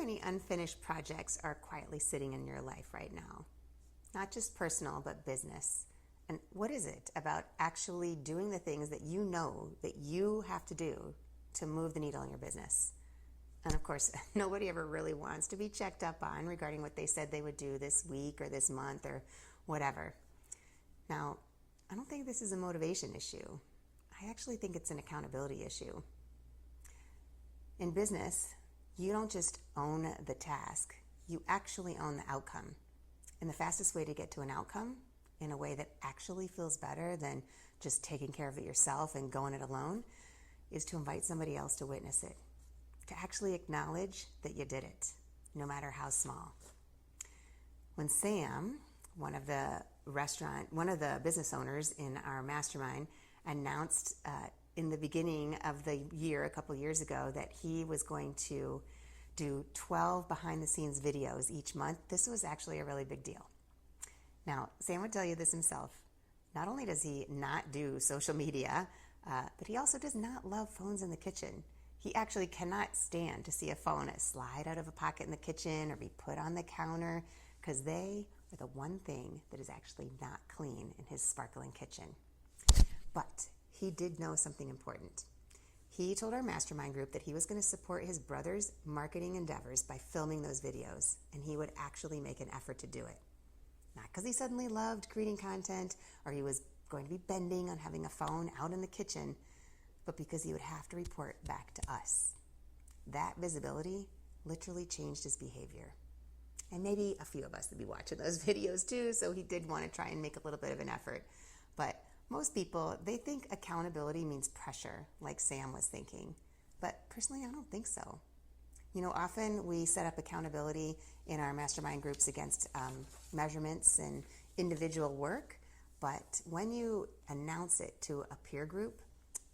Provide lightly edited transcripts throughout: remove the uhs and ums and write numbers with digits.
many unfinished projects are quietly sitting in your life right now? Not just personal, but business. And what is it about actually doing the things that you know that you have to do to move the needle in your business? And of course, nobody ever really wants to be checked up on regarding what they said they would do this week or this month or whatever. Now, I don't think this is a motivation issue. I actually think it's an accountability issue. In business, you don't just own the task, you actually own the outcome. And the fastest way to get to an outcome in a way that actually feels better than just taking care of it yourself and going it alone is to invite somebody else to witness it, to actually acknowledge that you did it, no matter how small. When Sam, one of the business owners in our mastermind, announced in the beginning of the year, a couple years ago, that he was going to do 12 behind the scenes videos each month, this was actually a really big deal. Now, Sam would tell you this himself. Not only does he not do social media, but he also does not love phones in the kitchen. He actually cannot stand to see a phone slide out of a pocket in the kitchen or be put on the counter, because they are the one thing that is actually not clean in his sparkling kitchen. But he did know something important. He told our mastermind group that he was going to support his brother's marketing endeavors by filming those videos, and he would actually make an effort to do it. Not because he suddenly loved creating content or he was going to be bending on having a phone out in the kitchen, but because he would have to report back to us. That visibility literally changed his behavior. And maybe a few of us would be watching those videos too, so he did want to try and make a little bit of an effort. But most people, they think accountability means pressure, like Sam was thinking. But personally, I don't think so. You know, often we set up accountability in our mastermind groups against measurements and individual work. But when you announce it to a peer group,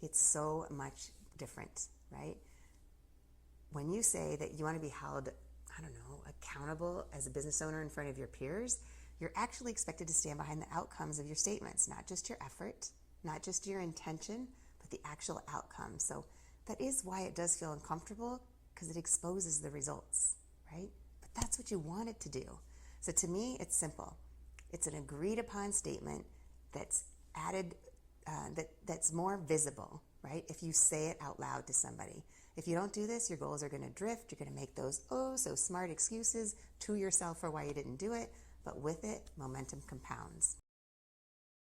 it's so much different, right? When you say that you want to be held, accountable as a business owner in front of your peers, you're actually expected to stand behind the outcomes of your statements, not just your effort, not just your intention, but the actual outcome. So that is why it does feel uncomfortable, because it exposes the results, right? But that's what you want it to do. So to me, it's simple. It's an agreed upon statement that's added, that's more visible, right? If you say it out loud to somebody. If you don't do this, your goals are going to drift. You're going to make those so smart excuses to yourself for why you didn't do it. But with it, momentum compounds.